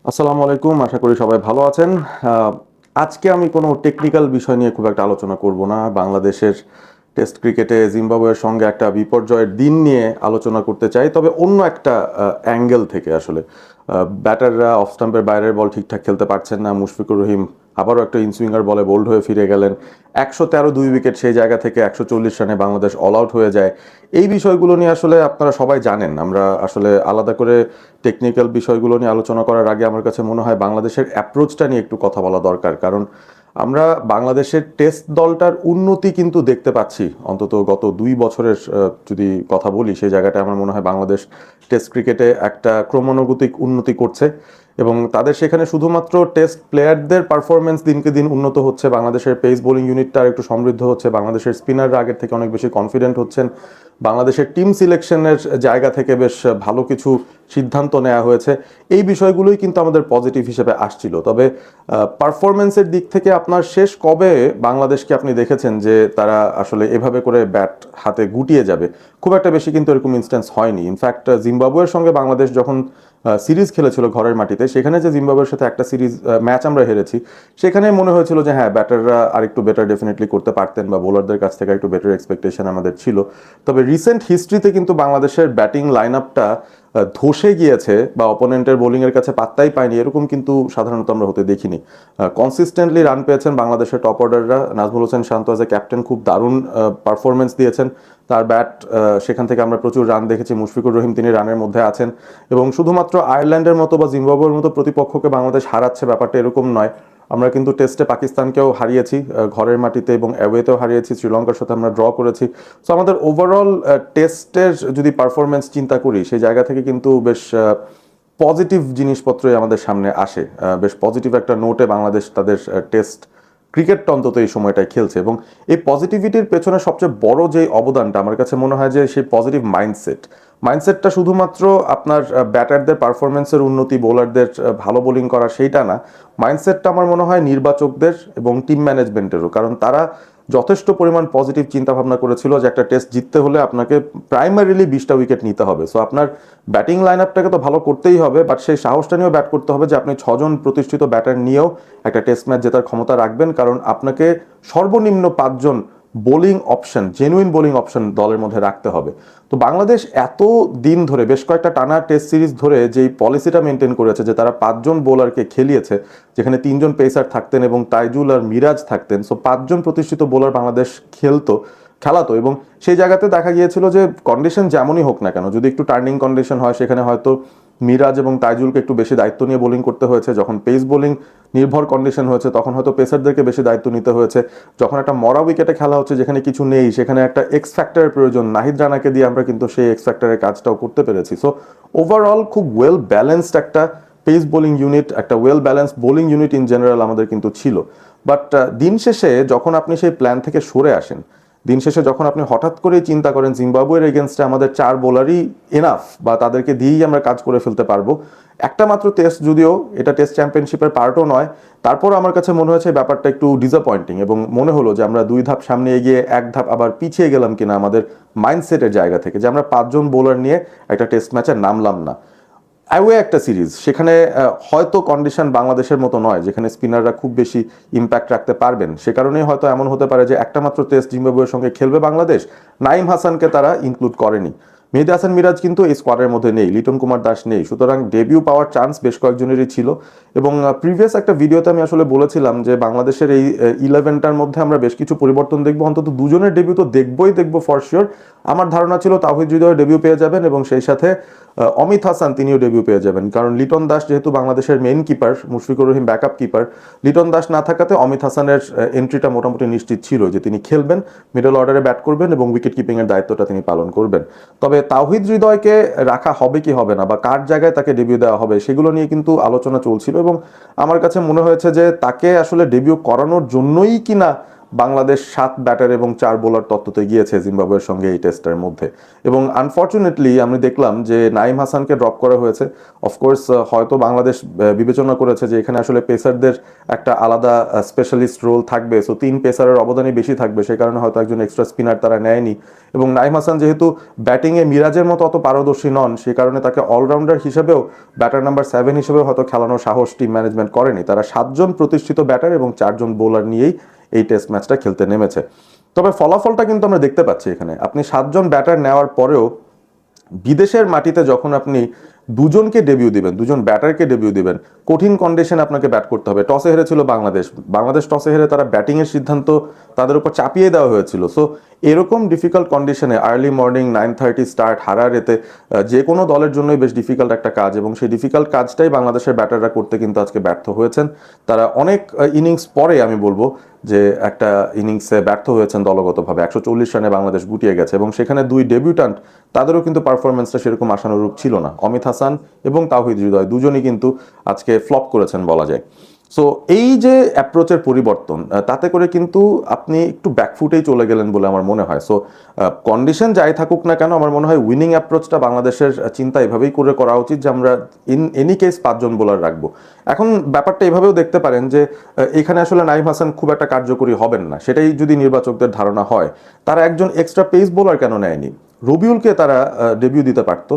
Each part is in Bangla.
আসসালামু আলাইকুম, আশা করি সবাই ভালো আছেন। আহ, আজকে আমি কোনো টেকনিক্যাল বিষয় নিয়ে খুব একটা আলোচনা করব না। বাংলাদেশের টেস্ট ক্রিকেটে জিম্বাবুয়ের সঙ্গে একটা বিপর্যয়ের দিন নিয়ে আলোচনা করতে চাই, তবে অন্য একটা অ্যাঙ্গেল থেকে। আসলে ব্যাটাররা অফ স্টাম্পের বাইরের বল ঠিকঠাক খেলতে পারছেন না। মুশফিকুর রহিম আবারও একটা ইনসুইঙ্গার বলে বোল্ড হয়ে ফিরে গেলেন। 113 2 উইকেট, সেই জায়গা থেকে 140 রানে বাংলাদেশ অল আউট হয়ে যায়। এই বিষয়গুলো নিয়ে আসলে আপনারা সবাই জানেন। আমরা আসলে আলাদা করে টেকনিক্যাল বিষয়গুলো নিয়ে আলোচনা করার আগে আমার কাছে মনে হয় বাংলাদেশের অ্যাপ্রোচটা নিয়ে একটু কথা বলা দরকার। কারণ আমরা বাংলাদেশের টেস্ট দলটার উন্নতি কিন্তু দেখতে পাচ্ছি, অন্তত গত 2 বছরের যদি কথা বলি, সেই জায়গাটা আমার মনে হয় বাংলাদেশ টেস্ট ক্রিকেটে একটা ক্রমানুগতিক উন্নতি করছে। এবং তাদের সেখানে শুধুমাত্র টেস্ট প্লেয়ারদের পারফরমেন্স দিনকে দিন উন্নত হচ্ছে, বাংলাদেশের পেস বোলিং ইউনিটটা একটু সমৃদ্ধ হচ্ছে, বাংলাদেশের স্পিনাররা আগের থেকে অনেক বেশি কনফিডেন্ট হচ্ছেন, বাংলাদেশের টিম সিলেকশনের জায়গা থেকে বেশ ভালো কিছু সিদ্ধান্ত নেওয়া হয়েছে। এই বিষয়গুলোই কিন্তু আমাদের পজিটিভ হিসেবে আসছিল। তবে পারফরমেন্সের দিক থেকে আপনার শেষ কবে বাংলাদেশকে আপনি দেখেছেন যে তারা আসলে এভাবে করে ব্যাট হাতে গুটিয়ে যাবে? খুব একটা বেশি কিন্তু এরকম ইনস্ট্যান্স হয়নি। ইনফ্যাক্ট জিম্বাবুয়ের সঙ্গে বাংলাদেশ যখন সিরিজ খেলেছিল ঘরের মাটিতে, সেখানে যে জিম্বাবুয়ের সাথে একটা সিরিজ ম্যাচ আমরা হেরেছি, সেখানে মনে হয়েছিল যে হ্যাঁ, ব্যাটাররা আরেকটু বেটার ডেফিনেটলি করতে পারতেন, বা বোলারদের কাছ থেকে একটু বেটার এক্সপেকটেশন আমাদের ছিল। তবে রিসেন্ট হিস্ট্রিতে কিন্তু বাংলাদেশের ব্যাটিং লাইন আপটা ধসে গিয়েছে বা অপোনেন্টের বোলিংয়ের কাছে পাত্তাই পায়নি, এরকম কিন্তু সাধারণত আমরা হতে দেখিনি। কনসিস্টেন্টলি রান পেয়েছেন বাংলাদেশের টপ অর্ডাররা। Najmul Hossain Shanto as a captain খুব দারুণ পারফরমেন্স দিয়েছেন। তার ব্যাট, সেখান থেকে আমরা প্রচুর রান দেখেছি। মুশফিকুর রহিম তিনি রানের মধ্যে আছেন, এবং শুধুমাত্র আয়ারল্যান্ডের মতো বা জিম্বাবুয়ের মতো প্রতিপক্ষকে বাংলাদেশ হারাচ্ছে ব্যাপারটা এরকম নয়। আমরা কিন্তু টেস্টে পাকিস্তানকেও হারিয়েছি ঘরের মাটিতে, এবং অ্যাওয়েতেও হারিয়েছি, শ্রীলঙ্কার সাথে আমরা ড্র করেছি। সো আমাদের ওভারঅল টেস্টের যদি পারফরমেন্স চিন্তা করি, সেই জায়গা থেকে কিন্তু বেশ পজিটিভ জিনিসপত্রই আমাদের সামনে আসে। বেশ পজিটিভ একটা নোটে বাংলাদেশ তাদের টেস্ট ক্রিকেটটা অন্তত এই সময়টায় খেলছে। এবং এই পজিটিভিটির পেছনে সবচেয়ে বড় যে অবদানটা আমার কাছে মনে হয় যে সেই পজিটিভ মাইন্ডসেটটা শুধুমাত্র আপনার ব্যাটারদের পারফরমেন্সের উন্নতি, বোলারদের ভালো বোলিং করা, সেইটা না। মাইন্ডসেটটা আমার মনে হয় নির্বাচকদের এবং টিম ম্যানেজমেন্টেরও। কারণ তারা যথেষ্ট পরিমাণ পজিটিভ চিন্তা ভাবনা করেছিল যে একটা টেস্ট জিততে হলে আপনাকে প্রাইমারিলি 20টা উইকেট নিতে হবে। সো আপনার ব্যাটিং লাইন আপটাকে তো ভালো করতেই হবে, বাট সেই সাহসটা নিয়েও ব্যাট করতে হবে যে আপনি 6জন প্রতিষ্ঠিত ব্যাটার নিয়েও একটা টেস্ট ম্যাচ জেতার ক্ষমতা রাখবেন। কারণ আপনাকে সর্বনিম্ন 5জন bowling option, genuine bowling option দলের মধ্যে রাখতে হবে। তো বাংলাদেশ এত দিন ধরে, বেশ কয়েকটা টানা টেস্ট সিরিজ ধরে যেই পলিসিটা মেনটেন করেছে, যে তারা 5জন বোলারকে খেলিয়েছে, যেখানে 3জন পেসার থাকতেন এবং তাইজুল আর মিরাজ থাকতেন। সো 5জন প্রতিষ্ঠিত বোলার বাংলাদেশ খেলাতো, এবং সেই জায়গাতে দেখা গিয়েছিল যে কন্ডিশন যেমনই হোক না কেন, যদি একটু টার্নিং কন্ডিশন হয়, সেখানে হয়তো মিরাজ এবং তাইজুলকে একটু বেশি দায়িত্ব নিয়ে বোলিং করতে হয়েছে। যখন পেস বোলিং নির্ভর কন্ডিশন হয়েছে, তখন হয়তো পেসারদেরকে বেশি দায়িত্ব নিতে হয়েছে। যখন একটা মরা উইকেটে খেলা হচ্ছে, যেখানে কিছু নেই, সেখানে একটা এক্স ফ্যাক্টরের প্রয়োজন। নাহিদ রানাকে দিয়ে আমরা কিন্তু সেই এক্স ফ্যাক্টরের কাজটাও করতে পেরেছি। সো ওভারঅল খুব ওয়েল ব্যালেন্সড একটা পেস বোলিং ইউনিট, একটা well balanced bowling unit in general আমাদের কিন্তু ছিল। বাট দিন শেষে যখন আপনি সেই প্ল্যান থেকে সরে আসেন, দিন শেষে যখন আপনি হঠাৎ করেই চিন্তা করেন জিম্বাবুয়ের এগেনস্টে আমাদের 4 বোলারই এনাফ, বা তাদেরকে দিয়েই আমরা কাজ করে ফেলতে পারবো, একটা মাত্র টেস্ট, যদিও এটা টেস্ট চ্যাম্পিয়নশিপের পার্টও নয়, তারপর আমার কাছে মনে হয়েছে ব্যাপারটা একটু ডিসঅ্যাপয়েন্টিং, এবং মনে হলো যে আমরা 2 ধাপ সামনে এগিয়ে 1 ধাপ আবার পিছিয়ে গেলাম কিনা আমাদের মাইন্ডসেটের জায়গা থেকে, যে আমরা 5জন বোলার নিয়ে একটা টেস্ট ম্যাচে নামলাম না। অ্যাওয়ে একটা সিরিজ, সেখানে হয়তো কন্ডিশন বাংলাদেশের মতো নয়, যেখানে স্পিনাররা খুব বেশি ইম্প্যাক্ট রাখতে পারবেন। সে কারণেই হয়তো এমন হতে পারে যে একটা মাত্র টেস্ট জিম্বাবুয়ের সঙ্গে খেলবে বাংলাদেশ, নাইম হাসানকে তারা ইনক্লুড করেনি। মেহেদী হাসান মিরাজ কিন্তু এই স্কোয়াডের মধ্যে নেই, লিটন কুমার দাস নেই। সুতরাং ডেবিউ পাওয়ার চান্স বেশ কয়েকজনেরই ছিল। এবং প্রিভিয়াস একটা ভিডিওতে আমি আসলে বলেছিলাম যে বাংলাদেশের এই 11টার মধ্যে আমরা বেশ কিছু পরিবর্তন দেখবো, অন্তত 2জনের ডেবিউ তো দেখবো ফর শিওর। আমার ধারণা ছিল তাওহিদ হৃদয় ডেবিউ পেয়ে যাবেন, এবং সেই সাথে অমিত হাসান তিনিও ডেবিউ পেয়ে যাবেন। কারণ লিটন দাস যেহেতু বাংলাদেশের main keeper, Mushfiqur Rahim backup keeper, Liton Das না থাকাতে অমিত হাসানের এন্ট্রিটা মোটামুটি নিশ্চিত ছিল যে তিনি খেলবেন, মিডল অর্ডারে ব্যাট করবেন এবং উইকেট কিপিং এর দায়িত্বটা তিনি পালন করবেন। তবে তাওহিদ হৃদয়কে রাখা হবে কি হবে না, বা কার জায়গায় তাকে ডেবিউ দেওয়া হবে, সেগুলো নিয়ে কিন্তু আলোচনা চলছিল। এবং আমার কাছে মনে হয়েছে যে তাকে আসলে ডেবিউ করানোর জন্যই কিনা বাংলাদেশ 7 ব্যাটার এবং 4 বোলার তত্ত্বতে গিয়েছে জিম্বাবুয়ের সঙ্গে এই টেস্টের মধ্যে। এবং আনফর্চুনেটলি আমি দেখলাম যে নাইম হাসানকে ড্রপ করা হয়েছে। অফকোর্স হয়তো বাংলাদেশ বিবেচনা করেছে যে এখানে আসলে পেসারদের একটা আলাদা স্পেশালিস্ট রোল থাকবে, সো 3 পেসারের অবদানই বেশি থাকবে, সেই কারণে হয়তো একজন এক্সট্রা স্পিনার তারা নেয়নি। এবং নাইম হাসান যেহেতু ব্যাটিংয়ে মিরাজের মতো অত পারদর্শী নন, সেই কারণে তাকে অলরাউন্ডার হিসেবেও ব্যাটার নাম্বার 7 হিসেবেও হয়তো খেলানোর সাহস টিম ম্যানেজমেন্ট করেনি। তারা 7 জন প্রতিষ্ঠিত ব্যাটার এবং 4 জন বোলার নিয়েই এই টেস্ট ম্যাচটা খেলতে নেমেছে। তবে ফলাফলটা কিন্তু আমরা দেখতে পাচ্ছি এখানে, আপনি 7 জন ব্যাটার নেওয়ার পরেও বিদেশের মাটিতে যখন আপনি 2 জনকে ডেবিউ দিবেন, 2 জন ব্যাটারকে ডেবিউ দিবেন, কঠিন কন্ডিশনে আপনাকে ব্যাট করতে হবে। টসে হেরেছিল বাংলাদেশ, টসে হেরে তারা ব্যাটিংয়ের সিদ্ধান্ত তাদের উপর চাপিয়ে দেওয়া হয়েছিল। সো এরকম ডিফিকাল্ট কন্ডিশনে আর্লি মর্নিং 9:30 স্টার্ট হারারেতে যে কোনো দলের জন্যই বেশ ডিফিকাল্ট একটা কাজ, এবং সেই ডিফিকাল্ট কাজটাই বাংলাদেশের ব্যাটাররা করতে কিন্তু আজকে ব্যর্থ হয়েছেন। তারা অনেক ইনিংস পরে আমি বলবো যে একটা ইনিংসে ব্যর্থ হয়েছেন দলগতভাবে। 140 রানে বাংলাদেশ গুটিয়ে গেছে, এবং সেখানে 2 ডেবিউট্যান্ট, তাদেরও কিন্তু পারফরমেন্সটা সেরকম আশানুরূপ ছিল না। অমিত হাসান এবং তাওহিদ হৃদয় দুজনই কিন্তু আজকে ফ্লপ করেছেন বলা যায়। সো এই যে অ্যাপ্রোচের পরিবর্তন, তাতে করে কিন্তু আপনি একটু ব্যাকফুটেই চলে গেলেন বলে আমার মনে হয়। সো কন্ডিশন যাই থাকুক না কেন, আমার মনে হয় উইনিং অ্যাপ্রোচটা বাংলাদেশের চিন্তা এভাবেই করা উচিত যে আমরা ইন এনি কেস 5 জন বোলার রাখবো। এখন ব্যাপারটা এভাবেও দেখতে পারেন যে এখানে আসলে নাইম হাসান খুব একটা কার্যকরী হবেন না, সেটাই যদি নির্বাচকদের ধারণা হয়। তারা একজন এক্সট্রা পেস বোলার কেন নেয়নি? রবিউলকে তারা ডেবিউ দিতে পারতো।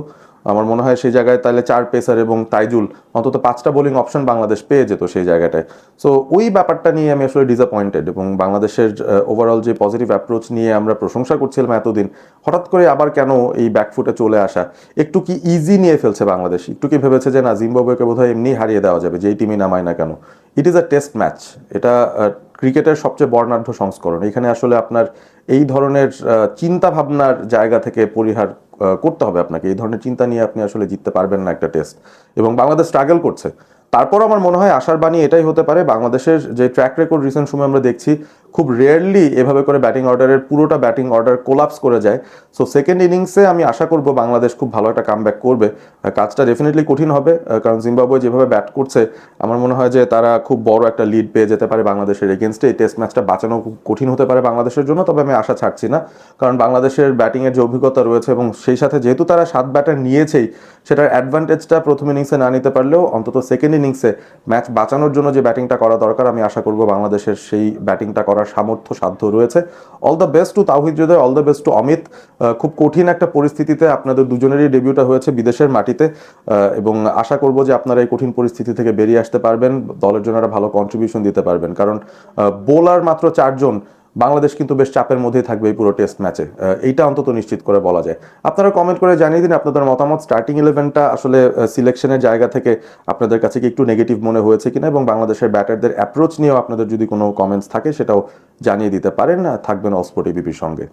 আমার মনে হয় সেই জায়গায় তাহলে 4 পেসার এবং তাইজুল, অন্তত 5টা বোলিং অপশন বাংলাদেশ পেয়ে যেত সেই জায়গাটায়। সো ওই ব্যাপারটা নিয়ে আমি আসলে ডিসঅ্যাপয়েন্টেড, এবং বাংলাদেশের ওভারঅল যে পজিটিভ অ্যাপ্রোচ নিয়ে আমরা প্রশংসা করছিলাম এতদিন, হঠাৎ করে আবার কেন এই ব্যাকফুটে চলে আসা? একটু কি ইজি নিয়ে ফেলছে বাংলাদেশ? একটু কি ভেবেছে যে না, জিম্বাবুয়েকে বোধহয় এমনি হারিয়ে দেওয়া যাবে যেই টিমই নামায় না কেন? It is a test match, এটা ক্রিকেটের সবচেয়ে বর্ণাঢ্য সংস্করণ। এখানে আসলে আপনার এই ধরনের চিন্তা ভাবনার জায়গা থেকে পরিহার করতে হবে আপনাকে। এই ধরনের চিন্তা নিয়ে আপনি আসলে জিততে পারবেন না একটা টেস্ট, এবং বাংলাদেশ স্ট্রাগল করছে। তারপর আমার মনে হয় আশার বাণী এটাই হতে পারে, বাংলাদেশের যে ট্র্যাক রেকর্ড রিসেন্ট সময় আমরা দেখছি, খুব রেয়ারলি এভাবে করে ব্যাটিং অর্ডারের পুরোটা ব্যাটিং অর্ডার কোলাপস করে যায়। সো সেকেন্ড ইনিংসে আমি আশা করব বাংলাদেশ খুব ভালো একটা কামব্যাক করবে। কাজটা ডেফিনেটলি কঠিন হবে, কারণ জিম্বাবুয়ে যেভাবে ব্যাট করছে, আমার মনে হয় যে তারা খুব বড় একটা লিড পেয়ে যেতে পারে বাংলাদেশের এগেনস্টে। এই টেস্ট ম্যাচটা বাঁচানো খুব কঠিন হতে পারে বাংলাদেশের জন্য, তবে আমি আশা ছাড়ছি না, কারণ বাংলাদেশের ব্যাটিংয়ের যে অভিজ্ঞতা রয়েছে, এবং সেই সাথে যেহেতু তারা 7 ব্যাটার নিয়েছেই, সেটার অ্যাডভান্টেজটা প্রথম ইনিংসে না নিতে পারলেও অন্তত সেকেন্ড ইনিংসে ম্যাচ বাঁচানোর জন্য যে ব্যাটিংটা করা দরকার, আমি আশা করব বাংলাদেশের সেই ব্যাটিংটা করার সামর্থ্য সাধ্য রয়েছে। All the best to Towhid Hridoy, all the best to Amit. খুব কঠিন একটা পরিস্থিতিতে আপনাদের দুজনেরই ডেবিউটা হয়েছে বিদেশের মাটিতে, এবং আশা করব যে আপনারা এই কঠিন পরিস্থিতি থেকে বেরিয়ে আসতে পারবেন, দলের জন্য একটা ভালো কন্ট্রিবিউশন দিতে পারবেন। কারণ বোলার মাত্র 4 জন, বাংলাদেশ কিন্তু বেশ চাপের মধ্যেই থাকবে এই পুরো টেস্ট ম্যাচে, এইটা অন্তত নিশ্চিত করে বলা যায়। আপনারা কমেন্ট করে জানিয়ে দিন আপনাদের মতামত। স্টার্টিং 11টা আসলে সিলেকশনের জায়গা থেকে আপনাদের কাছে কি একটু নেগেটিভ মনে হয়েছে কিনা, এবং বাংলাদেশের ব্যাটারদের অ্যাপ্রোচ নিয়েও আপনাদের যদি কোনো কমেন্টস থাকে সেটাও জানিয়ে দিতে পারেন। থাকবেন অল স্পোর্ট এবিপির সঙ্গে।